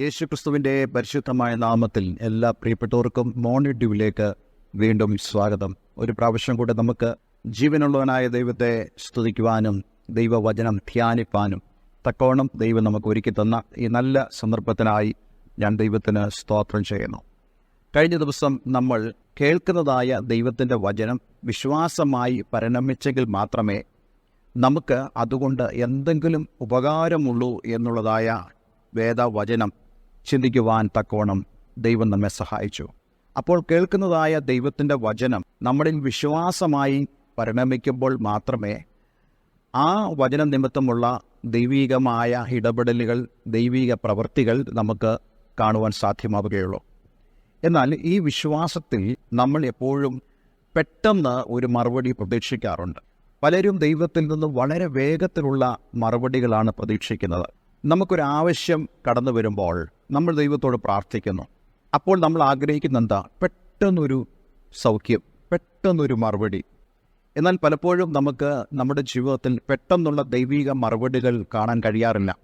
യേശുക്രിസ്തുവിൻ്റെ പരിശുദ്ധമായ നാമത്തിൽ എല്ലാ പ്രിയപ്പെട്ടവർക്കും മോർണിംഗ് ഡ്യൂവിലേക്ക് വീണ്ടും സ്വാഗതം. ഒരു പ്രാവശ്യം കൂടെ നമുക്ക് ജീവനുള്ളവനായ ദൈവത്തെ സ്തുതിക്കുവാനും ദൈവവചനം ധ്യാനിപ്പാനും തക്കോണം ദൈവം നമുക്ക് ഒരുക്കി തന്ന ഈ നല്ല സന്ദർഭത്തിനായി ഞാൻ ദൈവത്തിന് സ്തോത്രം ചെയ്യുന്നു. കഴിഞ്ഞ ദിവസം നമ്മൾ കേൾക്കുന്നതായ ദൈവത്തിൻ്റെ വചനം വിശ്വാസമായി പരിണമിച്ചെങ്കിൽ മാത്രമേ നമുക്ക് അതുകൊണ്ട് എന്തെങ്കിലും ഉപകാരമുള്ളൂ എന്നുള്ളതായ വേദവചനം ചിന്തിക്കുവാൻ തക്കോണം ദൈവം നമ്മെ സഹായിച്ചു. അപ്പോൾ കേൾക്കുന്നതായ ദൈവത്തിൻ്റെ വചനം നമ്മളിൽ വിശ്വാസമായി പരിണമിക്കുമ്പോൾ മാത്രമേ ആ വചന നിമിത്തമുള്ള ദൈവികമായ ഇടപെടലുകൾ, ദൈവിക പ്രവൃത്തികൾ നമുക്ക് കാണുവാൻ സാധ്യമാവുകയുള്ളൂ. എന്നാൽ ഈ വിശ്വാസത്തിൽ നമ്മൾ എപ്പോഴും പെട്ടെന്ന് ഒരു മറുപടി പ്രതീക്ഷിക്കാറുണ്ട്. പലരും ദൈവത്തിൽ നിന്ന് വളരെ വേഗത്തിലുള്ള മറുപടികളാണ് പ്രതീക്ഷിക്കുന്നത്. നമുക്കൊരാവശ്യം കടന്നു വരുമ്പോൾ നമ്മൾ ദൈവത്തോട് പ്രാർത്ഥിക്കുന്നു. അപ്പോൾ നമ്മൾ ആഗ്രഹിക്കുന്ന എന്താ? പെട്ടെന്നൊരു സൗഖ്യം, പെട്ടെന്നൊരു മറുപടി. എന്നാൽ പലപ്പോഴും നമുക്ക് നമ്മുടെ ജീവിതത്തിൽ പെട്ടെന്നുള്ള ദൈവിക മറുപടികൾ കാണാൻ കഴിയാറില്ല.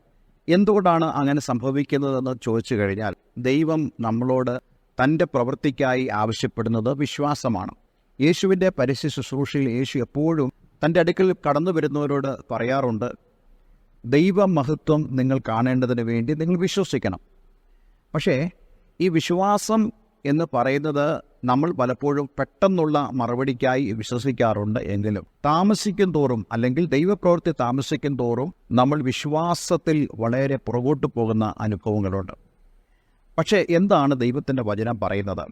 എന്തുകൊണ്ടാണ് അങ്ങനെ സംഭവിക്കുന്നതെന്ന് ചോദിച്ചു കഴിഞ്ഞാൽ, ദൈവം നമ്മളോട് തൻ്റെ പ്രവൃത്തിക്കായി ആവശ്യപ്പെടുന്നത് വിശ്വാസമാണ്. യേശുവിൻ്റെ പരസ്യ ശുശ്രൂഷയിൽ യേശു എപ്പോഴും തൻ്റെ അടുക്കൽ കടന്നു വരുന്നവരോട് പറയാറുണ്ട്, ദൈവമഹത്വം നിങ്ങൾ കാണേണ്ടതിന് വേണ്ടി നിങ്ങൾ വിശ്വസിക്കണം. പക്ഷേ ഈ വിശ്വാസം എന്ന് പറയുന്നത് നമ്മൾ പലപ്പോഴും പെട്ടെന്നുള്ള മറുപടിക്കായി വിശ്വസിക്കാറുണ്ട്. എങ്കിലും താമസിക്കും തോറും, അല്ലെങ്കിൽ ദൈവപ്രവൃത്തി താമസിക്കും തോറും നമ്മൾ വിശ്വാസത്തിൽ വളരെ പുറകോട്ട് പോകുന്ന അനുഭവങ്ങളുണ്ട്. പക്ഷേ എന്താണ് ദൈവത്തിൻ്റെ വചനം പറയുന്നത്?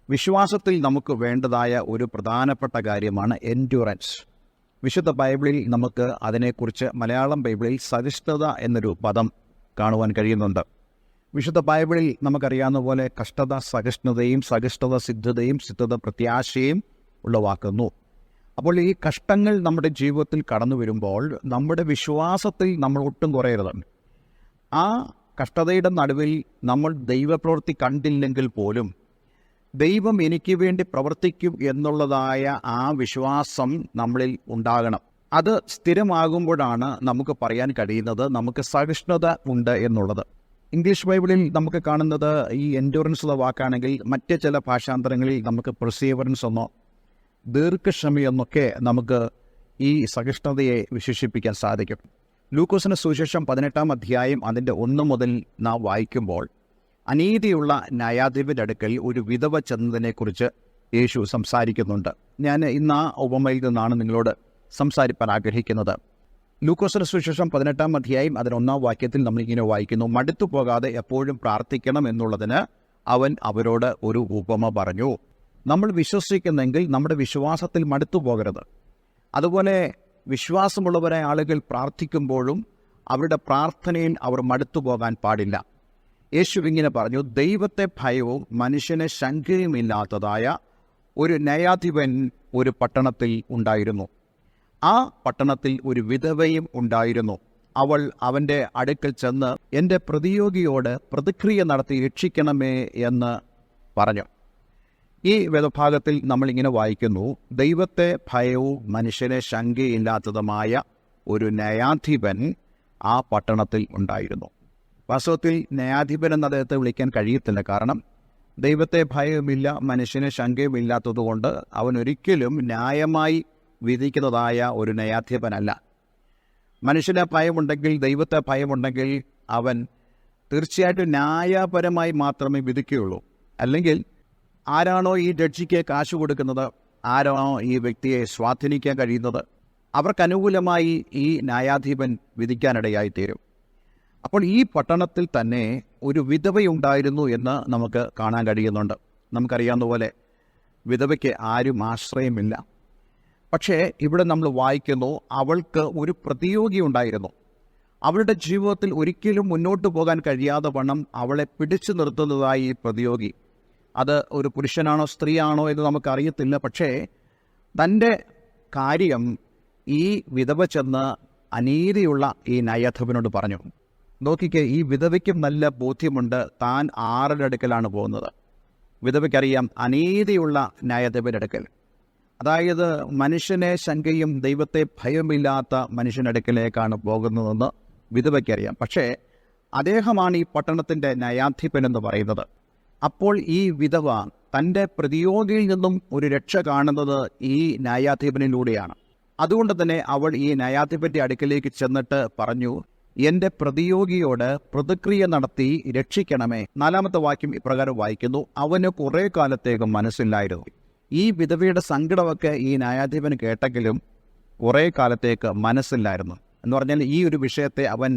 വിശ്വാസത്തിൽ നമുക്ക് വേണ്ടതായ ഒരു പ്രധാനപ്പെട്ട കാര്യമാണ് എൻഡ്യൂറൻസ്. വിശുദ്ധ ബൈബിളിൽ നമുക്ക് അതിനെക്കുറിച്ച് മലയാളം ബൈബിളിൽ സഹിഷ്ണുത എന്നൊരു പദം കാണുവാൻ കഴിയുന്നുണ്ട്. വിശുദ്ധ ബൈബിളിൽ നമുക്കറിയാവുന്ന പോലെ കഷ്ടത സഹിഷ്ണുതയും, സഹിഷ്ണുത സിദ്ധതയും, സിദ്ധത പ്രത്യാശയും ഉളവാക്കുന്നു. അപ്പോൾ ഈ കഷ്ടങ്ങൾ നമ്മുടെ ജീവിതത്തിൽ കടന്നു വരുമ്പോൾ നമ്മുടെ വിശ്വാസത്തിൽ നമ്മൾ ഒട്ടും കുറയരുത്. ആ കഷ്ടതയുടെ നടുവിൽ നമ്മൾ ദൈവപ്രവൃത്തി കണ്ടില്ലെങ്കിൽ പോലും ദൈവം എനിക്ക് വേണ്ടി പ്രവർത്തിക്കും എന്നുള്ളതായ ആ വിശ്വാസം നമ്മളിൽ ഉണ്ടാകണം. അത് സ്ഥിരമാകുമ്പോഴാണ് നമുക്ക് പറയാൻ കഴിയുന്നത് നമുക്ക് സഹിഷ്ണുത ഉണ്ട് എന്നുള്ളത്. ഇംഗ്ലീഷ് ബൈബിളിൽ നമുക്ക് കാണുന്നത് ഈ എൻഡ്യൂറൻസ് എന്ന വാക്കാണെങ്കിൽ, മറ്റ് ചില ഭാഷാന്തരങ്ങളിൽ നമുക്ക് പെർസീവറൻസ് എന്നോ ദീർഘക്ഷമയെന്നൊക്കെ നമുക്ക് ഈ സഹിഷ്ണുതയെ വിശേഷിപ്പിക്കാൻ സാധിക്കും. ലൂക്കോസിന് സുവിശേഷം 18-ാം അധ്യായം അതിൻ്റെ 1 മുതൽ നാം വായിക്കുമ്പോൾ അനീതിയുള്ള ന്യായാധിപൻ്റെ അടുക്കൽ ഒരു വിധവ ചെന്നതിനെക്കുറിച്ച് യേശു സംസാരിക്കുന്നുണ്ട്. ഞാൻ ഇന്ന് ആ ഉപമയിൽ നിന്നാണ് നിങ്ങളോട് സംസാരിപ്പാൻ ആഗ്രഹിക്കുന്നത്. ലൂക്കോസിന് സുവിശേഷം 18-ാം അധ്യായം അതിന് 1-ാം വാക്യത്തിൽ നമ്മളിങ്ങനെ വായിക്കുന്നു, മടുത്തു പോകാതെ എപ്പോഴും പ്രാർത്ഥിക്കണം എന്നുള്ളതിന് അവൻ അവരോട് ഒരു ഉപമ പറഞ്ഞു. നമ്മൾ വിശ്വസിക്കുന്നെങ്കിൽ നമ്മുടെ വിശ്വാസത്തിൽ മടുത്തു പോകരുത്. അതുപോലെ വിശ്വാസമുള്ളവരായ ആളുകൾ പ്രാർത്ഥിക്കുമ്പോഴും അവരുടെ പ്രാർത്ഥനയിൽ അവർ മടുത്തു പോകാൻ പാടില്ല. യേശു ഇങ്ങനെ പറഞ്ഞു, ദൈവത്തെ ഭയവും മനുഷ്യനെ ശങ്കയുമില്ലാത്തതായ ഒരു ന്യായാധിപൻ ഒരു പട്ടണത്തിൽ ഉണ്ടായിരുന്നു. ആ പട്ടണത്തിൽ ഒരു വിധവയും ഉണ്ടായിരുന്നു. അവൾ അവൻ്റെ അടുക്കൽ ചെന്ന്, എൻ്റെ പ്രതിയോഗിയോട് പ്രതിക്രിയ നടത്തി രക്ഷിക്കണമേ എന്ന് പറഞ്ഞു. ഈ വേദഭാഗത്തിൽ നമ്മളിങ്ങനെ വായിക്കുന്നു, ദൈവത്തെ ഭയവും മനുഷ്യനെ ശങ്കയില്ലാത്തതുമായ ഒരു ന്യായാധിപൻ ആ പട്ടണത്തിൽ ഉണ്ടായിരുന്നു. വാസ്തവത്തിൽ ന്യായാധിപൻ എന്ന അദ്ദേഹത്തെ വിളിക്കാൻ കഴിയത്തില്ല. കാരണം ദൈവത്തെ ഭയവുമില്ല, മനുഷ്യനെ ശങ്കയുമില്ലാത്തതുകൊണ്ട് അവൻ ഒരിക്കലും ന്യായമായി വിധിക്കുന്നതായ ഒരു ന്യായാധിപനല്ല. മനുഷ്യനെ ഭയമുണ്ടെങ്കിൽ, ദൈവത്തെ ഭയമുണ്ടെങ്കിൽ അവൻ തീർച്ചയായിട്ടും ന്യായപരമായി മാത്രമേ വിധിക്കുകയുള്ളൂ. അല്ലെങ്കിൽ ആരാണോ ഈ ജഡ്ജിക്ക് കാശ് കൊടുക്കുന്നത്, ആരാണോ ഈ വ്യക്തിയെ സ്വാധീനിക്കാൻ കഴിയുന്നത്, അവർക്കനുകൂലമായി ഈ ന്യായാധിപൻ വിധിക്കാനിടയായിത്തീരും. അപ്പോൾ ഈ പട്ടണത്തിൽ തന്നെ ഒരു വിധവയുണ്ടായിരുന്നു എന്ന് നമുക്ക് കാണാൻ കഴിയുന്നുണ്ട്. നമുക്കറിയാവുന്ന പോലെ വിധവയ്ക്ക് ആരും ആശ്രയമില്ല. പക്ഷേ ഇവിടെ നമ്മൾ വായിക്കുന്നു, അവൾക്ക് ഒരു പ്രതിയോഗി ഉണ്ടായിരുന്നു. അവളുടെ ജീവിതത്തിൽ ഒരിക്കലും മുന്നോട്ട് പോകാൻ കഴിയാതെ വണ്ണം അവളെ പിടിച്ചു നിർത്തുന്നതായി ഈ പ്രതിയോഗി. അത് ഒരു പുരുഷനാണോ സ്ത്രീയാണോ എന്ന് നമുക്കറിയത്തില്ല. പക്ഷേ തൻ്റെ കാര്യം ഈ വിധവ ചെന്ന് അനീതിയുള്ള ഈ ന്യായാധിപനോട് പറഞ്ഞു. നോക്കിക്കേ, ഈ വിധവയ്ക്കും നല്ല ബോധ്യമുണ്ട് താൻ ആരുടെ അടുക്കലാണ് പോകുന്നത്. വിധവയ്ക്കറിയാം അനീതിയുള്ള ന്യായാധിപൻ്റെ അടുക്കൽ, അതായത് മനുഷ്യനെ ശങ്കയും ദൈവത്തെ ഭയമില്ലാത്ത മനുഷ്യനടുക്കലേക്കാണ് പോകുന്നതെന്ന് വിധവയ്ക്കറിയാം. പക്ഷേ അദ്ദേഹമാണ് ഈ പട്ടണത്തിൻ്റെ ന്യായാധിപൻ എന്ന് പറയുന്നത്. അപ്പോൾ ഈ വിധവ തൻ്റെ പ്രതിയോഗിയിൽ നിന്നും ഒരു രക്ഷ കാണുന്നത് ഈ ന്യായാധിപനിലൂടെയാണ്. അതുകൊണ്ട് തന്നെ അവൾ ഈ ന്യായാധിപൻ്റെ അടുക്കലേക്ക് ചെന്നിട്ട് പറഞ്ഞു, എൻ്റെ പ്രതിയോഗിയോട് പ്രതിക്രിയ നടത്തി രക്ഷിക്കണമേ. 4-ാമത്തെ വാക്യം ഇപ്രകാരം വായിക്കുന്നു, അവന് കുറേ കാലത്തേക്ക് മനസ്സില്ലായിരുന്നു. ഈ വിധവയുടെ സങ്കടമൊക്കെ ഈ ന്യായാധിപൻ കേട്ടെങ്കിലും കുറേ കാലത്തേക്ക് മനസ്സില്ലായിരുന്നു. എന്ന് പറഞ്ഞാൽ ഈ ഒരു വിഷയത്തെ അവൻ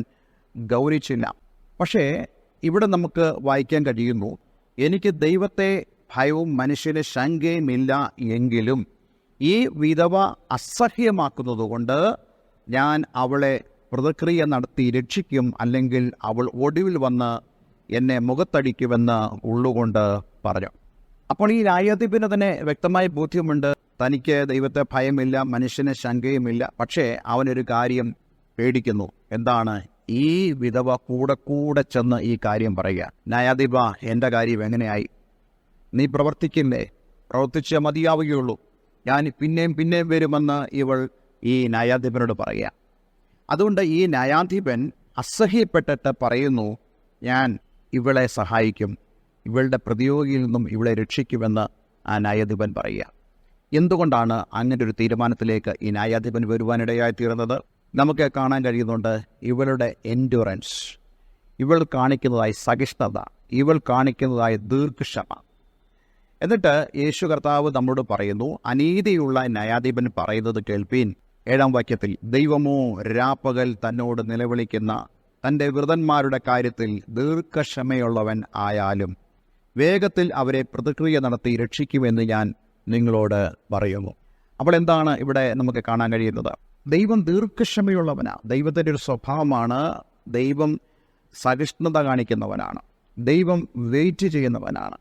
ഗൗനിച്ചില്ല. പക്ഷേ ഇവിടെ നമുക്ക് വായിക്കാൻ കഴിയുന്നു, എനിക്ക് ദൈവത്തെ ഭയവും മനുഷ്യന് ശങ്കയുമില്ല എങ്കിലും ഈ വിധവ അസഹ്യമാക്കുന്നതുകൊണ്ട് ഞാൻ അവളെ പ്രതിക്രിയ നടത്തി രക്ഷിക്കും, അല്ലെങ്കിൽ അവൾ ഒടുവിൽ വന്ന് എന്നെ മുഖത്തടിക്കുമെന്ന് ഉള്ളുകൊണ്ട് പറഞ്ഞു. അപ്പോൾ ഈ ന്യായാധിപന് തന്നെ വ്യക്തമായ ബോധ്യമുണ്ട്, തനിക്ക് ദൈവത്തെ ഭയമില്ല, മനുഷ്യന് ശങ്കയുമില്ല. പക്ഷേ അവനൊരു കാര്യം പേടിക്കുന്നു. എന്താണ്? ഈ വിധവ കൂടെ ചെന്ന് ഈ കാര്യം പറയുക. ന്യായാധിപ, എൻ്റെ കാര്യം എങ്ങനെയായി? നീ പ്രവർത്തിക്കില്ലേ? പ്രവർത്തിച്ചേ മതിയാവുകയുള്ളൂ. ഞാൻ പിന്നെയും വരുമെന്ന് ഇവൾ ഈ ന്യായാധിപനോട് പറയുക. അതുകൊണ്ട് ഈ ന്യായാധിപൻ അസഹ്യപ്പെട്ടിട്ട് പറയുന്നു, ഞാൻ ഇവളെ സഹായിക്കും, ഇവളുടെ പ്രതിയോഗിയിൽ നിന്നും ഇവളെ രക്ഷിക്കുമെന്ന് ആ ന്യായാധിപൻ പറയുക. എന്തുകൊണ്ടാണ് അങ്ങനെ ഒരു തീരുമാനത്തിലേക്ക് ഈ ന്യായാധിപൻ വരുവാനിടയായി തീർന്നത്? നമുക്ക് കാണാൻ കഴിയുന്നുണ്ട്, ഇവളുടെ എൻഡ്യൂറൻസ്, ഇവൾ കാണിക്കുന്നതായി സഹിഷ്ണുത, ഇവൾ കാണിക്കുന്നതായി ദീർഘക്ഷമ. എന്നിട്ട് യേശു കർത്താവ് നമ്മോട് പറയുന്നു, അനീതിയുള്ള ന്യായാധിപൻ പറയുന്നത് കേൾപ്പീൻ. 7-ാം വാക്യത്തിൽ, ദൈവമോ രാപ്പകൽ തന്നോട് നിലവിളിക്കുന്ന തൻ്റെ വൃതന്മാരുടെ കാര്യത്തിൽ ദീർഘക്ഷമയുള്ളവൻ ആയാലും വേഗത്തിൽ അവരെ പ്രതിക്രിയ നടത്തി രക്ഷിക്കുമെന്ന് ഞാൻ നിങ്ങളോട് പറയുന്നു. അപ്പോൾ എന്താണ് ഇവിടെ നമുക്ക് കാണാൻ കഴിയുന്നത്? ദൈവം ദീർഘക്ഷമയുള്ളവനാണ്. ദൈവത്തിൻ്റെ ഒരു സ്വഭാവമാണ്. ദൈവം സഹിഷ്ണുത കാണിക്കുന്നവനാണ്. ദൈവം വെയിറ്റ് ചെയ്യുന്നവനാണ്.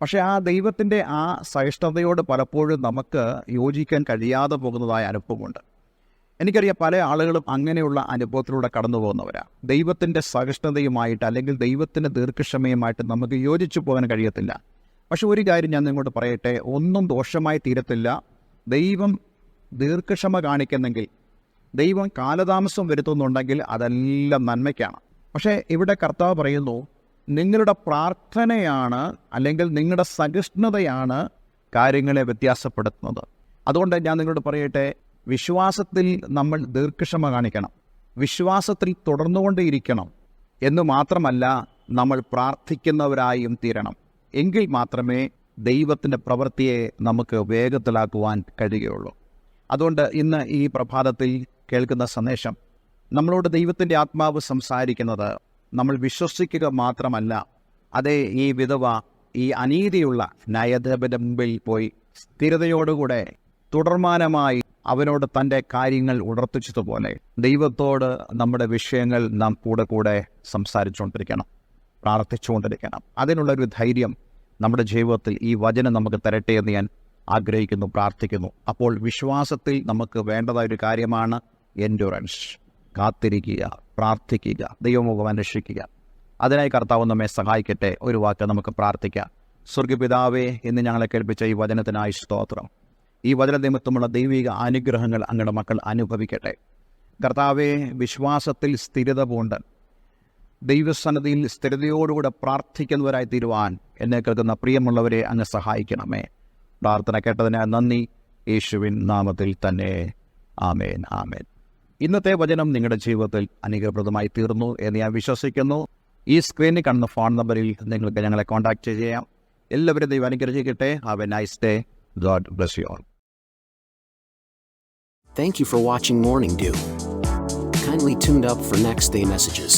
പക്ഷേ ആ ദൈവത്തിൻ്റെ ആ സഹിഷ്ണുതയോട് പലപ്പോഴും നമുക്ക് യോജിക്കാൻ കഴിയാതെ പോകുന്നതായ അനുഭവമുണ്ട്. എനിക്കറിയാം, പല ആളുകളും അങ്ങനെയുള്ള അനുഭവത്തിലൂടെ കടന്നു പോകുന്നവരാണ്. ദൈവത്തിൻ്റെ സഹിഷ്ണുതയുമായിട്ട് അല്ലെങ്കിൽ ദൈവത്തിൻ്റെ ദീർഘക്ഷമയുമായിട്ട് നമുക്ക് യോജിച്ചു പോകാൻ കഴിയത്തില്ല. പക്ഷെ ഒരു കാര്യം ഞാൻ നിങ്ങളോട് പറയട്ടെ, ഒന്നും ദോഷമായി തീരത്തില്ല. ദൈവം ദീർഘക്ഷമ കാണിക്കുന്നെങ്കിൽ, ദൈവം കാലതാമസം വരുത്തുന്നുണ്ടെങ്കിൽ അതെല്ലാം നന്മയ്ക്കാണ്. പക്ഷേ ഇവിടെ കർത്താവ് പറയുന്നു, നിങ്ങളുടെ പ്രാർത്ഥനയാണ് അല്ലെങ്കിൽ നിങ്ങളുടെ സഹിഷ്ണുതയാണ് കാര്യങ്ങളെ വ്യത്യാസപ്പെടുത്തുന്നത്. അതുകൊണ്ട് ഞാൻ നിങ്ങളോട് പറയട്ടെ, വിശ്വാസത്തിൽ നമ്മൾ ദീർഘക്ഷമ കാണിക്കണം, വിശ്വാസത്തിൽ തുടർന്നുകൊണ്ടേയിരിക്കണം എന്ന് മാത്രമല്ല, നമ്മൾ പ്രാർത്ഥിക്കുന്നവരായും തീരണം. എങ്കിൽ മാത്രമേ ദൈവത്തിൻ്റെ പ്രവൃത്തിയെ നമുക്ക് വേഗത്തിലാക്കുവാൻ കഴിയുകയുള്ളൂ. അതുകൊണ്ട് ഇന്ന് ഈ പ്രഭാതത്തിൽ കേൾക്കുന്ന സന്ദേശം, നമ്മളോട് ദൈവത്തിൻ്റെ ആത്മാവ് സംസാരിക്കുന്നത് നമ്മൾ വിശ്വസിക്കുക മാത്രമല്ല, അതേ ഈ വിധവ ഈ അനീതിയുള്ള ന്യായാധിപന്റെ മുമ്പിൽ പോയി സ്ഥിരതയോടുകൂടെ തുടർമാനമായി അവനോട് തൻ്റെ കാര്യങ്ങൾ ഉണർത്തിച്ചതുപോലെ ദൈവത്തോട് നമ്മുടെ വിഷയങ്ങൾ നാം കൂടെ സംസാരിച്ചുകൊണ്ടിരിക്കണം, പ്രാർത്ഥിച്ചുകൊണ്ടിരിക്കണം. അതിനുള്ളൊരു ധൈര്യം നമ്മുടെ ജീവിതത്തിൽ ഈ വചനം നമുക്ക് തരട്ടെ എന്ന് ഞാൻ ആഗ്രഹിക്കുന്നു, പ്രാർത്ഥിക്കുന്നു. അപ്പോൾ വിശ്വാസത്തിൽ നമുക്ക് വേണ്ടതായൊരു കാര്യമാണ് എൻഡ്യൂറൻസ്. കാത്തിരിക്കുക, പ്രാർത്ഥിക്കുക, ദൈവമുഖം അന്വേഷിക്കുക. അതിനായി കർത്താവ് നമ്മെ സഹായിക്കട്ടെ. ഒരു വാക്ക് നമുക്ക് പ്രാർത്ഥിക്കാം. സ്വർഗ്ഗപിതാവേ, ഇന്ന് ഞങ്ങളെ കേൾപ്പിച്ച ഈ വചനത്തിനായി സ്തോത്രം. ഈ വചന നിമിത്തമുള്ള ദൈവിക അനുഗ്രഹങ്ങൾ അങ്ങയുടെ മക്കൾ അനുഭവിക്കട്ടെ. കർത്താവെ, വിശ്വാസത്തിൽ സ്ഥിരത പൂണ്ട് ദൈവസന്നിധിയിൽ സ്ഥിരതയോടുകൂടെ പ്രാർത്ഥിക്കുന്നവരായി തീരുവാൻ എന്നെ കേൾക്കുന്ന പ്രിയമുള്ളവരെ അങ്ങ് സഹായിക്കണമേ. പ്രാർത്ഥന കേട്ടതിന് നന്ദി. യേശുവിൻ നാമത്തിൽ തന്നെ. ആമേൻ, ആമേൻ. ഇന്നത്തെ വചനം നിങ്ങളുടെ ജീവിതത്തിൽ അനുഗ്രഹപ്രദമായി തീർന്നു എന്ന് ഞാൻ വിശ്വസിക്കുന്നു. ഈ സ്ക്രീനിൽ കാണുന്ന ഫോൺ നമ്പറിൽ നിങ്ങൾക്ക് ഞങ്ങളെ കോൺടാക്റ്റ് ചെയ്യാം. എല്ലാവരും ദൈവം അനുഗ്രഹിക്കട്ടെ. Have A nice day. God bless you all. Thank you for watching Morning Dew. Kindly tuned up for next day messages.